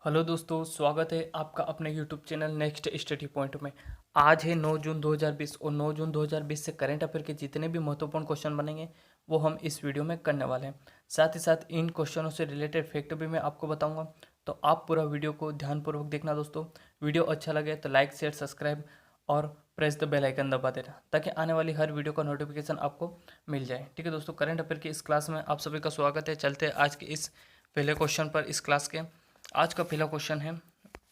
Hello दोस्तों, स्वागत है आपका अपने YouTube channel next study point में। आज है 9 जून 2020 और 9 जून 2020 से करंट अफेयर के जितने भी महत्वपूर्ण क्वेश्चन बनेंगे वो हम इस वीडियो में करने वाले हैं। साथ ही साथ इन क्वेश्चनों से रिलेटेड फैक्ट भी मैं आपको बताऊंगा, तो आप पूरा वीडियो को ध्यानपूर्वक देखना दोस्तों। वीडियो अच्छा लगे तो लाइक शेयर सब्सक्राइब और प्रेस द बेल आइकन दबा देना ताकि आने वाली हर वीडियो का नोटिफिकेशन आपको मिल जाए। ठीक है दोस्तों, करंट अफेयर की इस क्लास में आप सभी का स्वागत है। चलते हैं आज के इस पहले क्वेश्चन पर इस क्लास के। आज का पहला क्वेश्चन है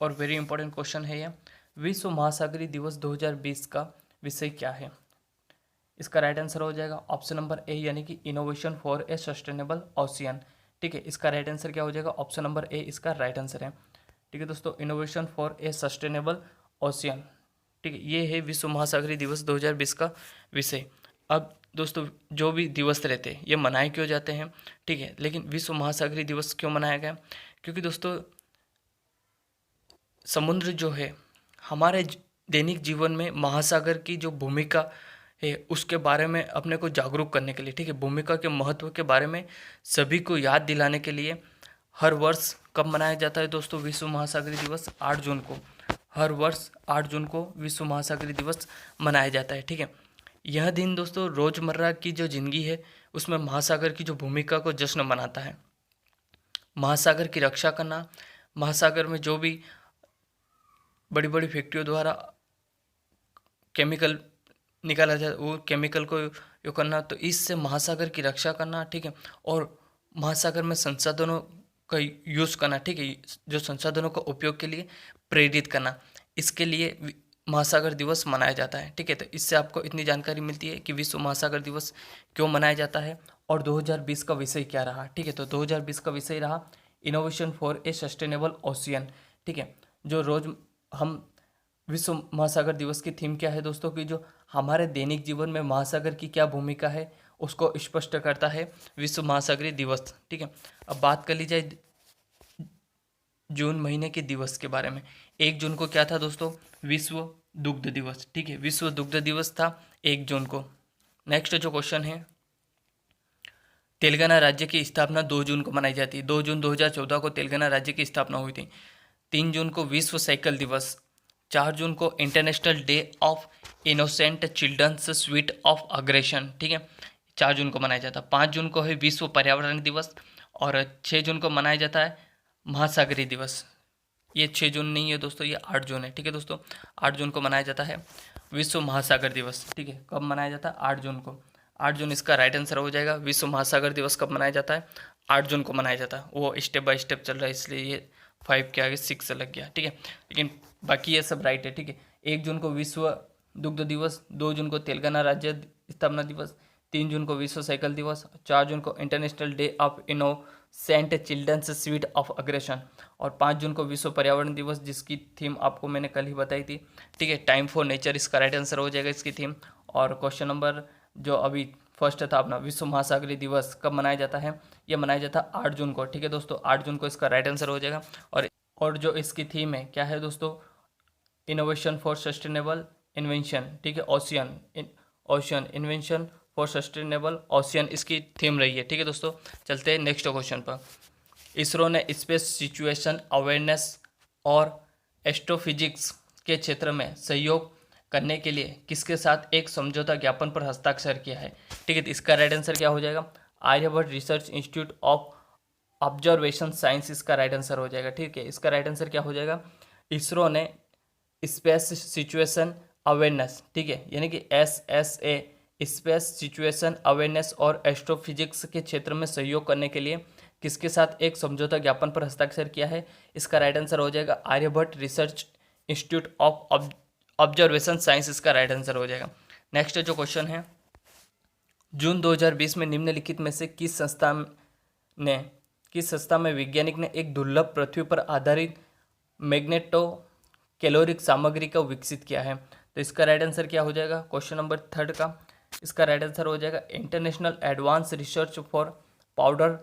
और वेरी इंपॉर्टेंट क्वेश्चन है ये। विश्व महासागरीय दिवस 2020 का विषय क्या है? इसका राइट आंसर हो जाएगा ऑप्शन नंबर ए, यानी कि innovation for a sustainable ocean. ठीक है, इसका राइट आंसर क्या हो जाएगा? ऑप्शन नंबर ए इसका राइट आंसर है। ठीक है दोस्तों, innovation for a sustainable ocean. ठीक है, ये है विश्व महासागरीय दिवस 2020 का विषय। अब दोस्तों, जो भी दिवस रहते हैं ये मनाए क्यों जाते हैं? ठीक है, लेकिन विश्व महासागरीय दिवस क्यों मनाया गया? क्योंकि दोस्तों समुद्र जो है हमारे दैनिक जीवन में महासागर की जो भूमिका है उसके बारे में अपने को जागरूक करने के लिए, ठीक है, भूमिका के महत्व के बारे में सभी को याद दिलाने के लिए हर वर्ष कब मनाया जाता है दोस्तों? विश्व महासागरीय दिवस 8 जून को। हर वर्ष 8 जून को विश्व महासागरीय दिवस मनाया जाता है। ठीक है, यह दिन दोस्तों रोज़मर्रा की जो जिंदगी है उसमें महासागर की जो भूमिका को जश्न मनाता है। महासागर की रक्षा करना, महासागर में जो भी बड़ी बड़ी फैक्ट्रियों द्वारा केमिकल निकाला जाए वो केमिकल को यो करना, तो इससे महासागर की रक्षा करना। ठीक है, और महासागर में संसाधनों का यूज़ करना, ठीक है, जो संसाधनों का उपयोग के लिए प्रेरित करना, इसके लिए महासागर दिवस मनाया जाता है। ठीक है, तो इससे आपको इतनी जानकारी मिलती है कि विश्व महासागर दिवस क्यों मनाया जाता है और 2020 का विषय क्या रहा। ठीक है, तो 2020 का विषय रहा innovation for a sustainable ocean. ठीक है, जो रोज हम विश्व महासागर दिवस की थीम क्या है दोस्तों? कि जो हमारे दैनिक जीवन में महासागर की क्या भूमिका है उसको स्पष्ट करता है विश्व महासागरीय दिवस। ठीक है, अब बात कर ली जाए जून महीने के दिवस के बारे में। 1 जून को क्या था दोस्तों? विश्व दुग्ध दिवस। ठीक है, विश्व दुग्ध दिवस था 1 जून को। नेक्स्ट जो क्वेश्चन है, तेलंगाना राज्य की स्थापना 2 जून को मनाई जाती है। 2 जून 2014 को तेलंगाना राज्य की स्थापना हुई थी। 3 जून को विश्व साइकिल दिवस। 4 जून को international day of innocent children's sweet of aggression. ठीक है, 4 जून को मनाया जाता है। 5 जून को है विश्व पर्यावरण दिवस और 6 जून को मनाया जाता है महासागरीय दिवस। ये 6 जून नहीं है दोस्तों, ये 8 जून है। ठीक है दोस्तों, 8 जून को मनाया जाता है विश्व महासागर दिवस। ठीक है, कब मनाया जाता है? 8 जून को। 8 जून इसका राइट आंसर हो जाएगा। विश्व महासागर दिवस कब मनाया जाता है? 8 जून को मनाया जाता है। वो स्टेप बाय स्टेप चल रहा है इसलिए ये 5 के आगे 6 लग गया। ठीक है, लेकिन बाकी ये सब राइट है। ठीक है, 1 जून को विश्व दुग्ध दिवस, 2 जून को तेलंगाना राज्य स्थापना दिवस, 3 जून को विश्व साइकिल दिवस, 4 जून को international day of innocent children's sweet of aggression और 5 जून को विश्व पर्यावरण दिवस, जिसकी थीम आपको मैंने कल ही बताई थी। ठीक है, टाइम फॉर नेचर इसका राइट आंसर हो जाएगा इसकी थीम। और क्वेश्चन नंबर जो अभी फर्स्ट था अपना, विश्व महासागरीय दिवस कब मनाया जाता है? ये मनाया जाता है 8 जून को। ठीक है दोस्तों, 8 जून को इसका राइट आंसर हो जाएगा। और जो इसकी थीम है क्या है दोस्तों? Innovation for sustainable invention. ठीक है, ocean invention for sustainable ocean इसकी थीम रही है। ठीक है दोस्तों, चलते हैं नेक्स्ट क्वेश्चन पर। इसरो ने स्पेस सिचुएशन अवेयरनेस और एस्ट्रोफिजिक्स के क्षेत्र में सहयोग करने के लिए किसके साथ एक समझौता ज्ञापन पर हस्ताक्षर किया है? ठीक है, तो इसका राइट आंसर क्या हो जाएगा? Aryabhatta research institute of observation science इसका राइट आंसर हो जाएगा। ठीक है, इसका राइट आंसर क्या हो जाएगा? इसरो ने स्पेस सिचुएशन अवेयरनेस, ठीक है, यानी कि SSA, स्पेस सिचुएशन अवेयरनेस और एस्ट्रोफिजिक्स के क्षेत्र में सहयोग करने के लिए किसके साथ एक समझौता ज्ञापन पर हस्ताक्षर किया है? इसका राइट आंसर हो जाएगा Aryabhatta research institute of observation science इसका राइट आंसर हो जाएगा। नेक्स्ट जो क्वेश्चन है, जून 2020 में निम्नलिखित में से किस संस्था में वैज्ञानिक ने एक दुर्लभ पृथ्वी पर आधारित मैग्नेटो कैलोरिक सामग्री को विकसित किया है? तो इसका राइट आंसर क्या हो जाएगा? क्वेश्चन नंबर 3 का इसका राइट आंसर हो जाएगा international advance research for powder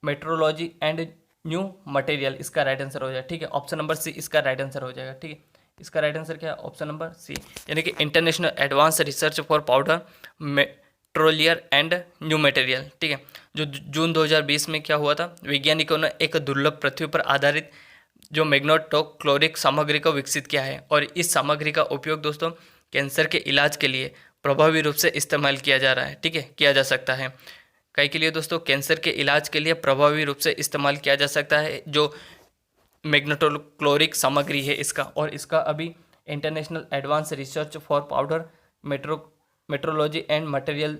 metrology and new material इसका राइट आंसर हो जाएगा। ठीक है, ऑप्शन नंबर सी इसका राइट आंसर हो जाएगा। ठीक है, इसका राइट आंसर क्या है? ऑप्शन नंबर सी, यानी कि international advance research for powder metallurgy and new material. ठीक है, जो जून 2020 में क्या हुआ था? वैज्ञानिकों ने एक दुर्लभ पृथ्वी पर आधारित जो मैग्नेटोक्लोरिक सामग्री को विकसित किया है और इस सामग्री का उपयोग दोस्तों कैंसर के इलाज के लिए प्रभावी रूप से इस्तेमाल किया जा रहा है, ठीक है, किया जा सकता है। कई के लिए दोस्तों कैंसर के इलाज के लिए प्रभावी रूप से इस्तेमाल किया जा सकता है जो मैग्नेटोक्लोरिक सामग्री है इसका, और इसका अभी international advance research for powder metrology and material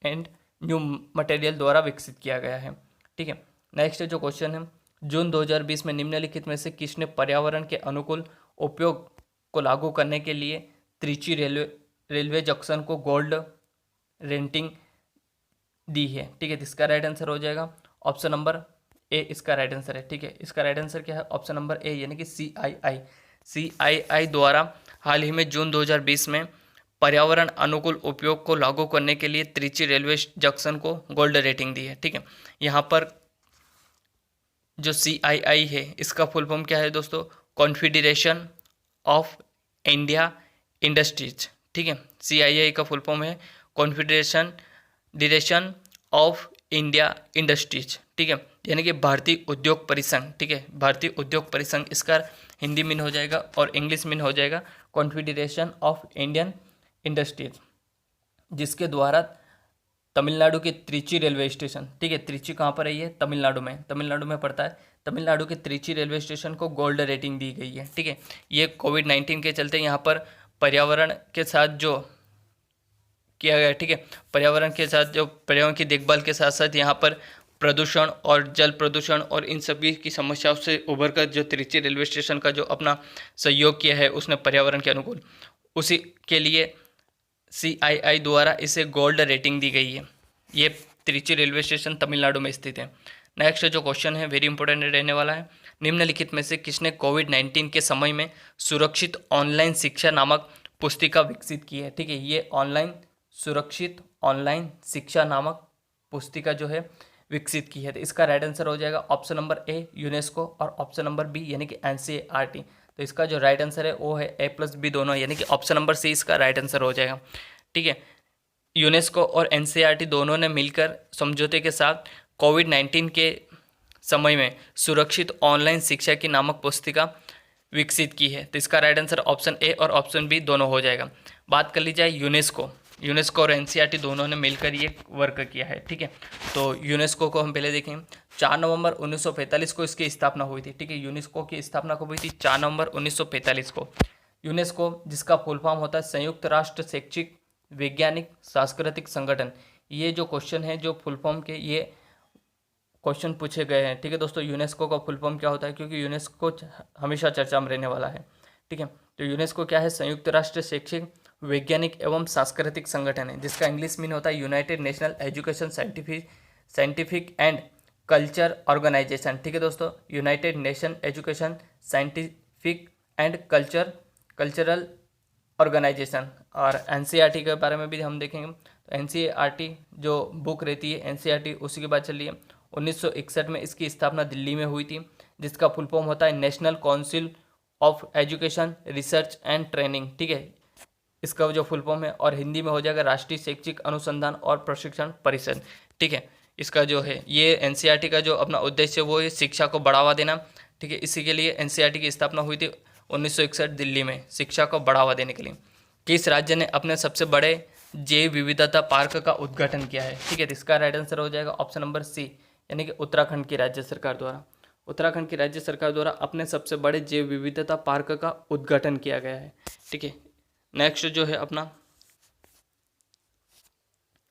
and new material द्वारा विकसित किया गया है, ठीक है। नेक्स्ट जो क्वेश्चन है, जून 2020 में निम्नलिखित में से किसने पर्यावरण के अनुकूल उपयोग को लागू करने के लिए त्रिची रेलवे जंक्शन को गोल्ड रेटिंग दी है, ठीक है। तो इसका राइट आंसर हो जाएगा ऑप्शन नंबर ए, इसका राइट आंसर है, ठीक है। इसका राइट आंसर क्या है, ऑप्शन नंबर ए, यानी कि CII द्वारा हाल ही में जून 2020 में पर्यावरण अनुकूल उपयोग को लागू करने के लिए त्रिची रेलवे जंक्शन को गोल्ड रेटिंग दी है, ठीक है। यहाँ पर जो CII है इसका फुल फॉर्म क्या है दोस्तों, कॉन्फेडरेशन ऑफ इंडिया इंडस्ट्रीज, ठीक है। CII का फुल फॉर्म है कॉन्फेडरेशन ऑफ इंडिया इंडस्ट्रीज, ठीक है, यानी कि भारतीय उद्योग परिसंघ, ठीक है, भारतीय उद्योग परिसंघ। इसका हिंदी मीन हो जाएगा और इंग्लिश मीन हो जाएगा कॉन्फेडरेशन ऑफ इंडियन इंडस्ट्रीज, जिसके द्वारा तमिलनाडु के त्रिची रेलवे स्टेशन, ठीक है, त्रिची कहाँ पर है ये, तमिलनाडु में पड़ता है। तमिलनाडु के त्रिची रेलवे स्टेशन को गोल्ड रेटिंग दी गई है, ठीक है। ये कोविड-19 के चलते यहाँ पर पर्यावरण के साथ जो किया गया, ठीक है, पर्यावरण के साथ जो पर्यावरण की देखभाल के साथ साथ यहाँ पर प्रदूषण और जल प्रदूषण और इन सभी की समस्याओं से उभर कर जो त्रिची रेलवे स्टेशन का जो अपना सहयोग किया है उसने पर्यावरण के अनुकूल, उसी के लिए CII द्वारा इसे गोल्ड रेटिंग दी गई है। ये त्रिची रेलवे स्टेशन तमिलनाडु में स्थित है। नेक्स्ट जो क्वेश्चन है वेरी इंपॉर्टेंट रहने वाला है, निम्नलिखित में से किसने कोविड-19 के समय में सुरक्षित ऑनलाइन शिक्षा नामक पुस्तिका विकसित की है, ठीक है। ये सुरक्षित ऑनलाइन शिक्षा नामक पुस्तिका जो है विकसित की है। तो इसका राइट आंसर हो जाएगा ऑप्शन नंबर ए, यूनेस्को, और ऑप्शन नंबर बी यानी कि NCERT। तो इसका जो राइट आंसर है वो है A+B दोनों, यानी कि ऑप्शन नंबर सी इसका राइट आंसर हो जाएगा, ठीक है। यूनेस्को और NCERT दोनों ने मिलकर समझौते के साथ कोविड-19 के समय में सुरक्षित ऑनलाइन शिक्षा की नामक पुस्तिका विकसित की है। तो इसका राइट आंसर ऑप्शन ए और ऑप्शन बी दोनों हो जाएगा। बात कर ली जाए यूनेस्को और NCERT दोनों ने मिलकर ये वर्क किया है, ठीक है। तो यूनेस्को को हम पहले देखें, 4 नवंबर 1945 को इसकी स्थापना हुई थी, ठीक है। यूनेस्को की स्थापना कब हुई थी, 4 नवंबर 1945 को। यूनेस्को जिसका फुल फॉर्म होता है संयुक्त राष्ट्र शैक्षिक वैज्ञानिक सांस्कृतिक संगठन। ये जो क्वेश्चन है जो फुल फॉर्म के ये क्वेश्चन पूछे गए हैं, ठीक है दोस्तों। यूनेस्को का फुल फॉर्म क्या होता है, क्योंकि यूनेस्को हमेशा चर्चा में रहने वाला है, ठीक है। तो यूनेस्को क्या है, संयुक्त राष्ट्र शैक्षिक वैज्ञानिक एवं सांस्कृतिक संगठन है, जिसका इंग्लिश मीन होता है United National Education Scientific and Culture Organization, ठीक है दोस्तों। United Nation Education Scientific and Cultural Organization. और NCERT के बारे में भी हम देखेंगे, तो NCERT जो बुक रहती है NCERT, उसी के बाद चलिए 1961 में इसकी स्थापना दिल्ली में हुई थी, जिसका फुल फॉर्म होता है national council of education research and training, ठीक है, इसका जो फुल फॉर्म है। और हिंदी में हो जाएगा राष्ट्रीय शैक्षिक अनुसंधान और प्रशिक्षण परिषद, ठीक है। इसका जो है ये NCERT का जो अपना उद्देश्य वो है शिक्षा को बढ़ावा देना, ठीक है। इसी के लिए NCERT की स्थापना हुई थी 1961 दिल्ली में, शिक्षा को बढ़ावा देने के लिए। किस राज्य ने अपने सबसे बड़े जैव विविधता पार्क का उद्घाटन किया है, ठीक है। तो इसका राइट आंसर हो जाएगा ऑप्शन नंबर सी, यानी कि उत्तराखंड की राज्य सरकार द्वारा अपने सबसे बड़े जैव विविधता पार्क का उद्घाटन किया गया है, ठीक है। नेक्स्ट जो है अपना,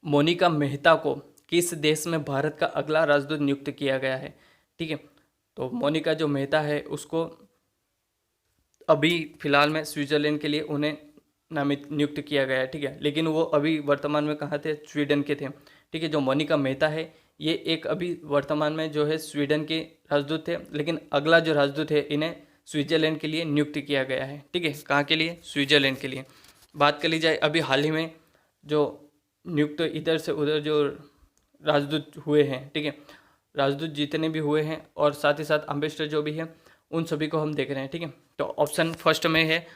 मोनिका मेहता को किस देश में भारत का अगला राजदूत नियुक्त किया गया है, ठीक है। तो मोनिका जो मेहता है उसको अभी फिलहाल में स्विट्जरलैंड के लिए उन्हें नामित नियुक्त किया गया है, ठीक है। लेकिन वो अभी वर्तमान में कहाँ थे, स्वीडन के थे, ठीक है। जो मोनिका मेहता है ये एक अभी वर्तमान में जो है स्वीडन के राजदूत थे, लेकिन अगला जो राजदूत है इन्हें स्विट्जरलैंड के लिए नियुक्त किया गया है, ठीक है। कहाँ के लिए, स्विट्जरलैंड के लिए। बात कर ली जाए अभी हाल ही में जो नियुक्त इधर से उधर जो राजदूत हुए हैं, ठीक है, राजदूत जितने भी हुए हैं और साथ ही साथ एम्बेसडर जो भी है उन सभी को हम देख रहे हैं, ठीक है। तो ऑप्शन फर्स्ट में है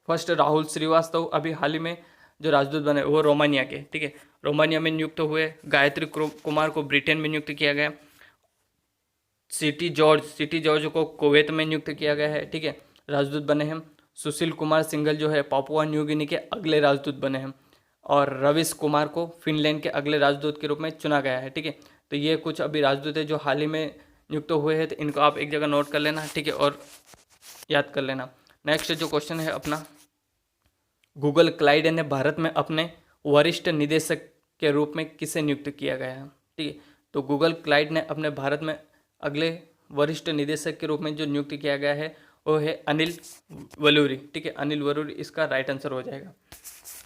फर्स्ट राहुल श्रीवास्तव अभी हाल ही में जो राजदूत बने वो रोमानिया के, ठीक है, रोमानिया में नियुक्त हुए। गायत्री कुमार को ब्रिटेन में नियुक्त किया गया। सिटी जॉर्ज को कुवैत में नियुक्त किया गया है, ठीक है, राजदूत बने हैं। सुशील कुमार सिंघल जो है पापुआ न्यू गिनी के अगले राजदूत बने हैं। और रवीश कुमार को फिनलैंड के अगले राजदूत के रूप में चुना गया है, ठीक है। तो ये कुछ अभी राजदूत है जो हाल ही में नियुक्त हुए हैं, तो इनको आप एक जगह नोट कर लेना, ठीक है, और याद कर लेना। नेक्स्ट जो क्वेश्चन है अपना, गूगल क्लाइड ने भारत में अपने वरिष्ठ निदेशक के रूप में किसे नियुक्त किया गया है, ठीक है। तो गूगल क्लाइड ने अपने भारत में अगले वरिष्ठ निदेशक के रूप में जो नियुक्त किया गया है वो है अनिल वलूरी, ठीक है। अनिल वलूरी इसका राइट आंसर हो जाएगा।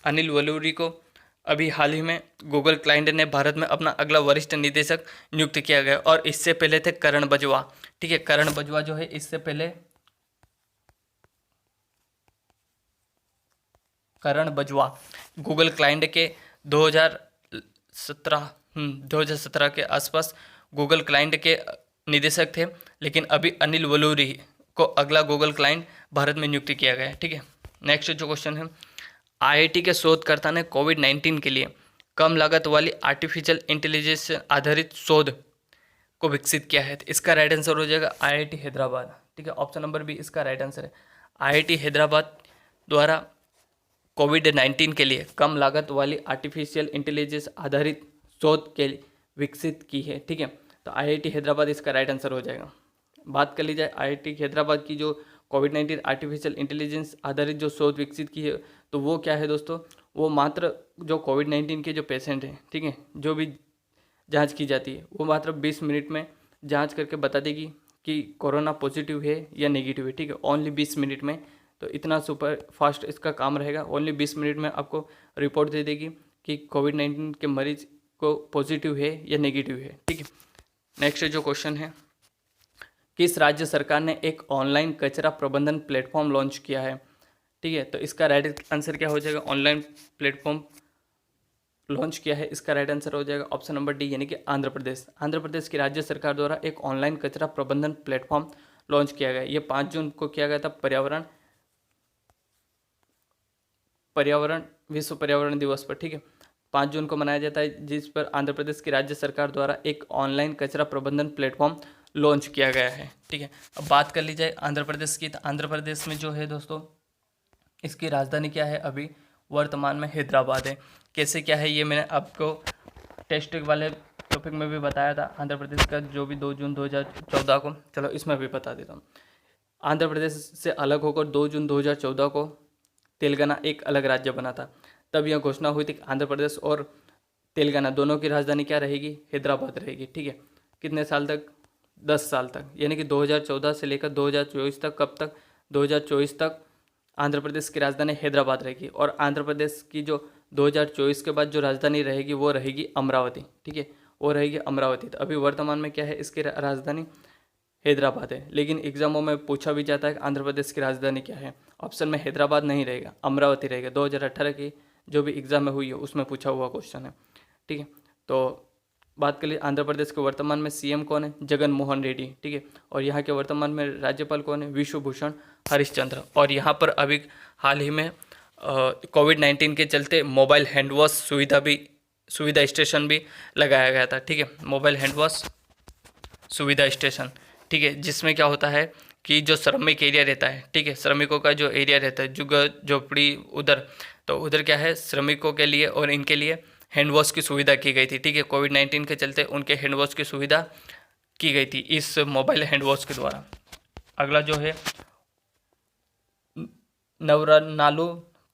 अनिल वलूरी को अभी हाल ही में गूगल क्लाइंट ने भारत में अपना अगला वरिष्ठ निदेशक नियुक्त किया गया, और इससे पहले थे करण बजवा, ठीक है। करण बजवा जो है इससे पहले करण बजवा गूगल क्लाइंट के 2017 के आसपास गूगल क्लाइंट के निदेशक थे, लेकिन अभी अनिल वलूरी को अगला गूगल क्लाइंट भारत में नियुक्त किया गया है, ठीक है। नेक्स्ट जो क्वेश्चन है, आईआईटी के शोधकर्ता ने कोविड-19 के लिए कम लागत वाली आर्टिफिशियल इंटेलिजेंस आधारित शोध को विकसित किया है। तो इसका राइट आंसर हो जाएगा आईआईटी हैदराबाद, ठीक है। ऑप्शन नंबर बी इसका राइट आंसर है। आईआईटी हैदराबाद द्वारा कोविड-19 के लिए कम लागत वाली आर्टिफिशियल इंटेलिजेंस आधारित शोध के लिए विकसित की है, ठीक है। तो आईआईटी हैदराबाद इसका राइट आंसर हो जाएगा। बात कर ली जाए आईआईटी हैदराबाद की जो कोविड-19 आर्टिफिशियल इंटेलिजेंस आधारित जो शोध विकसित की है, तो वो क्या है दोस्तों, वो मात्र जो कोविड-19 के जो पेशेंट हैं, ठीक है, जो भी जांच की जाती है वो मात्र 20 मिनट में जांच करके बता देगी कि कोरोना पॉजिटिव है या नेगेटिव है, ठीक है। ओनली 20 मिनट में, तो इतना सुपर फास्ट इसका काम रहेगा। ओनली 20 मिनट में आपको रिपोर्ट दे देगी कि कोविड-19 के मरीज को पॉजिटिव है या नेगेटिव है, ठीक है। नेक्स्ट जो क्वेश्चन है, किस राज्य सरकार ने एक ऑनलाइन कचरा प्रबंधन प्लेटफॉर्म लॉन्च किया है, ठीक है। तो इसका राइट आंसर क्या हो जाएगा, ऑनलाइन प्लेटफॉर्म लॉन्च किया है, इसका राइट आंसर हो जाएगा ऑप्शन नंबर डी, यानी कि आंध्र प्रदेश। आंध्र प्रदेश की राज्य सरकार द्वारा एक ऑनलाइन कचरा प्रबंधन प्लेटफॉर्म लॉन्च किया गया। ये 5 जून को किया गया था, विश्व पर्यावरण दिवस पर, ठीक है। 5 जून को मनाया जाता है, जिस पर आंध्र प्रदेश की राज्य सरकार द्वारा एक ऑनलाइन कचरा प्रबंधन प्लेटफॉर्म लॉन्च किया गया है, ठीक है। अब बात कर ली जाए आंध्र प्रदेश की, तो आंध्र प्रदेश में जो है दोस्तों इसकी राजधानी क्या है, अभी वर्तमान में हैदराबाद है। कैसे क्या है ये मैंने आपको टेस्ट वाले टॉपिक में भी बताया था, आंध्र प्रदेश का जो भी 2 जून 2014 को, चलो इसमें भी बता देता हूँ। आंध्र प्रदेश से अलग होकर 2 जून 2014 को तेलंगाना एक अलग राज्य बना था। तब यह घोषणा हुई थी कि आंध्र प्रदेश और तेलंगाना दोनों की राजधानी क्या रहेगी, हैदराबाद रहेगी, ठीक है। कितने साल तक, 10 साल तक, यानी कि 2014 से लेकर 2024 तक। कब तक, 2024 तक आंध्र प्रदेश की राजधानी हैदराबाद रहेगी, और आंध्र प्रदेश की जो 2024 के बाद जो राजधानी रहेगी वो रहेगी अमरावती, ठीक है, वो रहेगी अमरावती। तो अभी वर्तमान में क्या है, इसकी राजधानी हैदराबाद है, लेकिन एग्जामों में पूछा भी जाता है कि आंध्र प्रदेश की राजधानी क्या है। ऑप्शन में हैदराबाद नहीं रहेगा, अमरावती रहेगा। 2018 की जो भी एग्जाम में हुई है उसमें पूछा हुआ क्वेश्चन है, ठीक है। तो बात कर लिए आंध्र प्रदेश के वर्तमान में सीएम कौन है, जगन मोहन रेड्डी, ठीक है। और यहाँ के वर्तमान में राज्यपाल कौन है, विश्वभूषण हरिश्चंद्र। और यहाँ पर अभी हाल ही में कोविड-19 के चलते मोबाइल हैंड वॉश सुविधा स्टेशन भी लगाया गया था, ठीक है। मोबाइल हैंड वॉश सुविधा स्टेशन, ठीक है, जिसमें क्या होता है कि जो श्रमिक एरिया रहता है, ठीक है, श्रमिकों का जो एरिया रहता है, झोपड़ी उधर, तो उधर क्या है, श्रमिकों के लिए और इनके लिए हैंड वॉश की सुविधा की गई थी, ठीक है। कोविड-19 के चलते उनके हैंड वॉश की सुविधा की गई थी इस मोबाइल हैंड वॉश के द्वारा। अगला जो है नवरनालू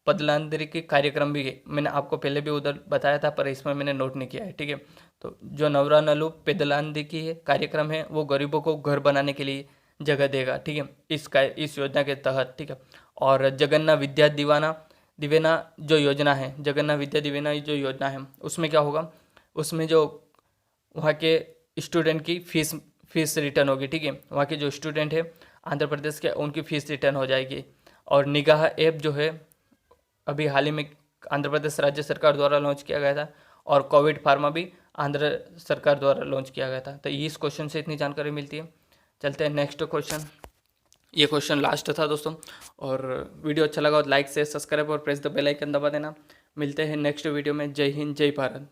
पदलांतरी के कार्यक्रम भी मैंने आपको पहले भी उधर बताया था, पर इसमें मैंने नोट नहीं किया है, ठीक है। तो जो नवरनालू पेदलांतरी की कार्यक्रम है वो गरीबों को घर बनाने के लिए जगह देगा, ठीक है, इस योजना के तहत, ठीक है। और जगन्ना विद्या दिवेना जो योजना है, जगन्ना विद्या दिवेना जो योजना है, उसमें क्या होगा, उसमें जो वहाँ के स्टूडेंट की फीस रिटर्न होगी, ठीक है। वहाँ के जो स्टूडेंट है आंध्र प्रदेश के, उनकी फ़ीस रिटर्न हो जाएगी। और निगाह ऐप जो है अभी हाल ही में आंध्र प्रदेश राज्य सरकार द्वारा लॉन्च किया गया था, और कोविड फार्मा भी आंध्र सरकार द्वारा लॉन्च किया गया था। तो इस क्वेश्चन से इतनी जानकारी मिलती है। चलते हैं नेक्स्ट क्वेश्चन। ये क्वेश्चन लास्ट था दोस्तों, और वीडियो अच्छा लगा तो लाइक से सब्सक्राइब और प्रेस द बेल आइकन दबा देना। मिलते हैं नेक्स्ट वीडियो में। जय हिंद, जय भारत।